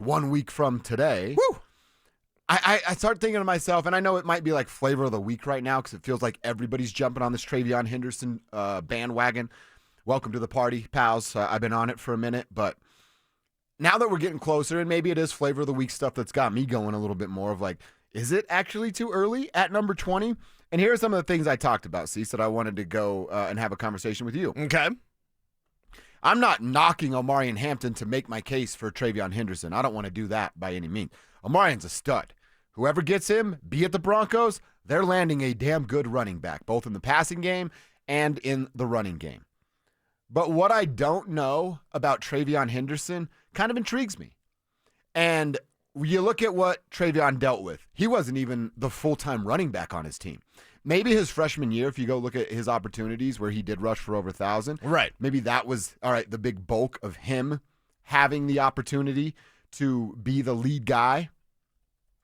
1 week from today, I start thinking to myself, and I know it might be like flavor of the week right now because it feels like everybody's jumping on this TreyVeon Henderson bandwagon. Welcome to the party, pals. I've been on it for a minute, but now that we're getting closer, and maybe it is flavor of the week stuff that's got me going a little bit more of like, is it actually too early at number 20? And here are some of the things I talked about, Cease, that I wanted to go and have a conversation with you. Okay. I'm not knocking Omarion Hampton to make my case for TreyVeon Henderson. I don't want to do that by any means. Omarion's a stud. Whoever gets him, be it the Broncos, they're landing a damn good running back, both in the passing game and in the running game. But what I don't know about TreyVeon Henderson kind of intrigues me. And you look at what TreyVeon dealt with. He wasn't even the full-time running back on his team. Maybe his freshman year, if you go look at his opportunities where he did rush for over 1,000, right? Maybe that was, all right, the big bulk of him having the opportunity to be the lead guy.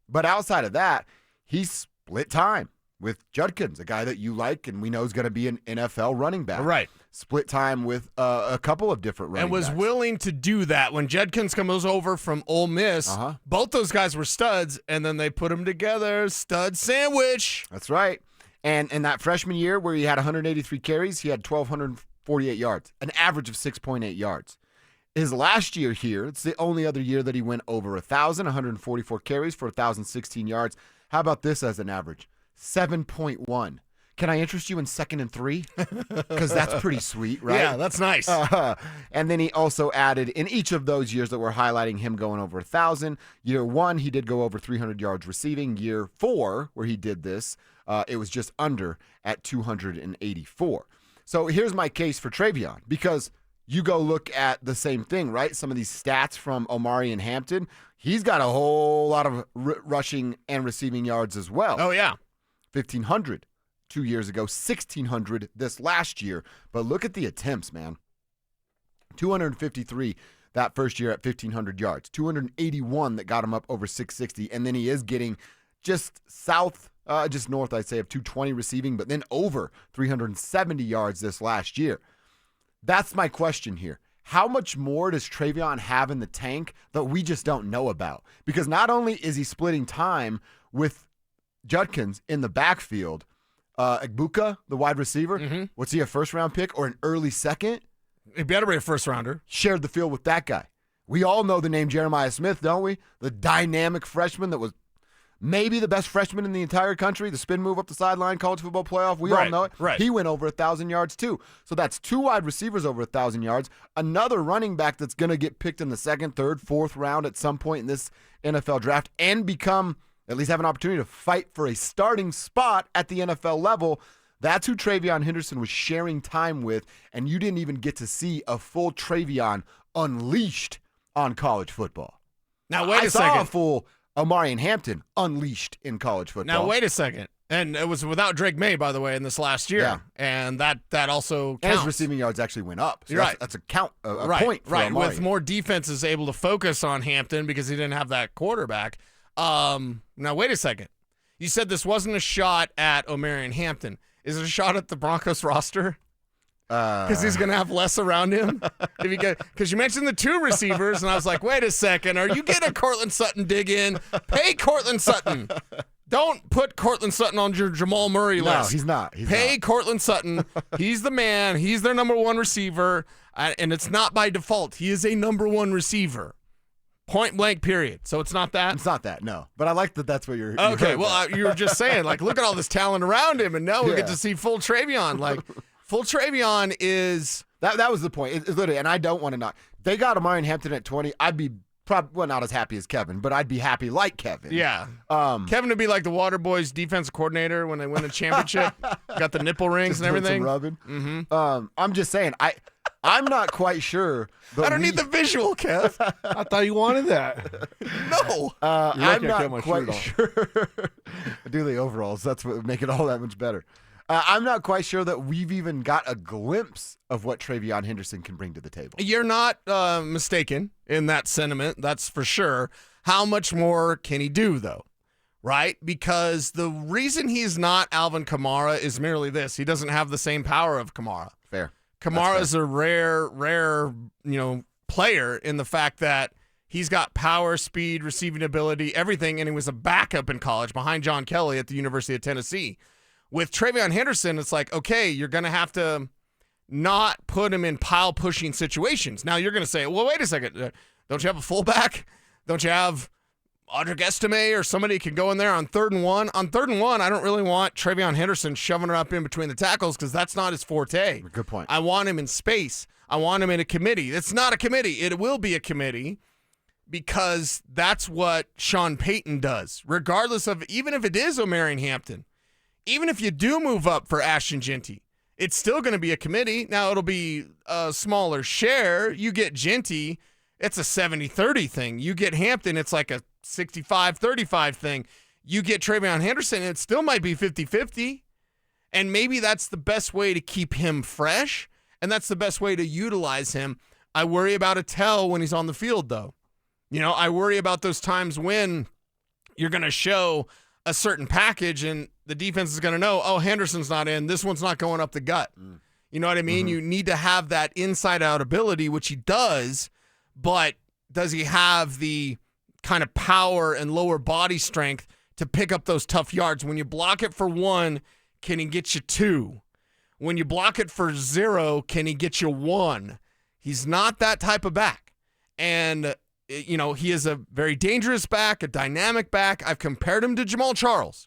But outside of that, he split time with Judkins, a guy that you like and we know is going to be an NFL running back. Right. Split time with a couple of different running backs. And was willing to do that. When Judkins comes over from Ole Miss, both those guys were studs, and then they put them together, stud sandwich. That's right. And in that freshman year where he had 183 carries, he had 1,248 yards, an average of 6.8 yards. His last year here, it's the only other year that he went over 1,000, 144 carries for 1,016 yards. How about this as an average? 7.1. Can I interest you in 2nd and 3? Because that's pretty sweet, right? Yeah, that's nice. And then he also added in each of those years that we're highlighting him going over 1,000. Year 1, he did go over 300 yards receiving. Year 4, where he did this, it was just under at 284. So here's my case for TreyVeon, because you go look at the same thing, right? Some of these stats from Omarion Hampton, he's got a whole lot of rushing and receiving yards as well. Oh, yeah. 1,500 2 years ago, 1,600 this last year. But look at the attempts, man. 253 that first year at 1,500 yards. 281 that got him up over 660. And then he is getting just north, I'd say, of 220 receiving, but then over 370 yards this last year. That's my question here. How much more does TreyVeon have in the tank that we just don't know about? Because not only is he splitting time with Judkins in the backfield, Egbuka, the wide receiver, what's he, a first-round pick or an early second? He better be a first-rounder. Shared the field with that guy. We all know the name Jeremiah Smith, don't we? The dynamic freshman that was maybe the best freshman in the entire country, the spin move up the sideline, college football playoff. We all know it. Right. He went over 1,000 yards too. So that's 2 wide receivers over 1,000 yards. Another running back that's going to get picked in the 2nd, 3rd, 4th round at some point in this NFL draft and become, at least have an opportunity to fight for a starting spot at the NFL level. That's who TreyVeon Henderson was sharing time with, and you didn't even get to see a full TreyVeon unleashed on college football. Now, wait a second. I saw a full Omarion Hampton unleashed in college football. Now, wait a second. And it was without Drake May, by the way, in this last year. Yeah. And that also counts. And his receiving yards actually went up. So that's a point for Right, Omarion. with more defenses able to focus on Hampton because he didn't have that quarterback. Now, wait a second. You said this wasn't a shot at Omarion Hampton. Is it a shot at the Broncos roster? Because he's going to have less around him? Because you mentioned the 2 receivers, and I was like, wait a second. Are you getting a Cortland Sutton dig in? Pay Cortland Sutton. Don't put Cortland Sutton on your Jamal Murray list. No, he's not. Pay Cortland Sutton. He's the man. He's their number 1 receiver, and it's not by default. He is a number 1 receiver. Point blank, period. So it's not that? It's not that, no. But I like that that's what you're okay, well, you were just saying, like, look at all this talent around him, and now we get to see full TreyVeon. Like, full TreyVeon is... That was the point. It's literally, and I don't want to knock. They got Omarion Hampton at 20. I'd be probably not as happy as Kevin, but I'd be happy like Kevin. Yeah. Kevin would be like the Water Boys defensive coordinator when they win the championship. Got the nipple rings and everything. Rubbing. I'm just saying, I'm not quite sure. I don't need the visual, Kev. I thought you wanted that. No. I'm not quite sure. I do the overalls. That's what would make it all that much better. I'm not quite sure that we've even got a glimpse of what TreyVeon Henderson can bring to the table. You're not mistaken in that sentiment. That's for sure. How much more can he do, though? Right? Because the reason he's not Alvin Kamara is merely this. He doesn't have the same power of Kamara. Fair. Kamara is a rare, player in the fact that He's got power, speed, receiving ability, everything, and he was a backup in college behind John Kelly at the University of Tennessee. With TreyVeon Henderson, it's like, okay, you're going to have to not put him in pile-pushing situations. Now, you're going to say, well, wait a second. Don't you have a fullback? Don't you have Audric Estime or somebody can go in there on 3rd and 1? On 3rd and 1, I don't really want TreyVeon Henderson shoving her up in between the tackles because that's not his forte. Good point. I want him in space. I want him in a committee. It's not a committee. It will be a committee because that's what Sean Payton does, regardless of, even if it is Omarion Hampton, even if you do move up for Ashton Jeanty, it's still going to be a committee. Now, it'll be a smaller share. You get Jeanty, it's a 70-30 thing. You get Hampton, it's like a 65-35 thing. You get TreyVeon Henderson, it still might be 50-50. And maybe that's the best way to keep him fresh, and that's the best way to utilize him. I worry about a tell when he's on the field, though. You know, I worry about those times when you're going to show a certain package and the defense is going to know, oh, Henderson's not in. This one's not going up the gut. You know what I mean? You need to have that inside-out ability, which he does, but does he have the kind of power and lower body strength to pick up those tough yards? When you block it for 1, can he get you 2? When you block it for 0, can he get you 1? He's not that type of back. And you know, he is a very dangerous back, a dynamic back. I've compared him to Jamal Charles.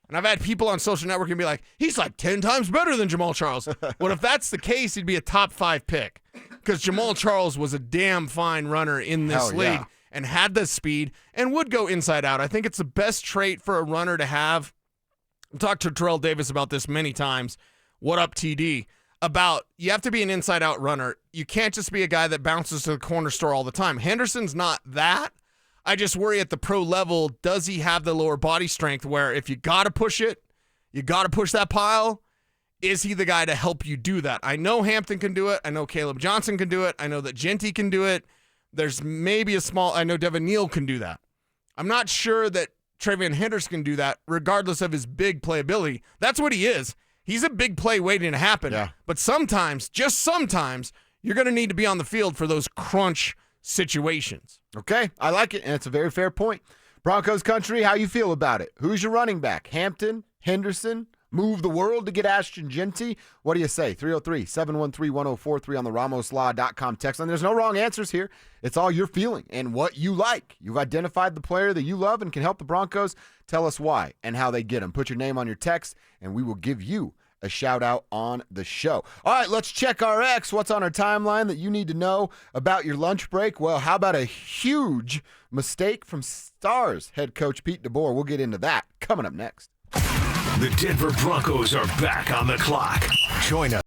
And I've had people on social networking be like, he's like 10 times better than Jamal Charles. Well, if that's the case, he'd be a top 5 pick because Jamal Charles was a damn fine runner in this league and had the speed and would go inside out. I think it's the best trait for a runner to have. I've talked to Terrell Davis about this many times. What up, TD? About you have to be an inside-out runner. You can't just be a guy that bounces to the corner store all the time. Henderson's not that. I just worry at the pro level, does he have the lower body strength where if you got to push it, you got to push that pile, is he the guy to help you do that? I know Hampton can do it. I know Caleb Johnson can do it. I know that Jeanty can do it. There's maybe I know Devin Neal can do that. I'm not sure that TreyVeon Henderson can do that regardless of his big playability. That's what he is. He's a big play waiting to happen. Yeah. But sometimes, just sometimes, you're going to need to be on the field for those crunch situations. Okay, I like it, and it's a very fair point. Broncos Country, how you feel about it? Who's your running back? Hampton? Henderson? Move the world to get Ashton Jeanty? What do you say? 303-713-1043 on the RamosLaw.com text line. There's no wrong answers here. It's all your feeling and what you like. You've identified the player that you love and can help the Broncos. Tell us why and how they get him. Put your name on your text, and we will give you a shout-out on the show. All right, let's check our X. What's on our timeline that you need to know about your lunch break? Well, how about a huge mistake from Stars head coach Pete DeBoer? We'll get into that coming up next. The Denver Broncos are back on the clock. Join us.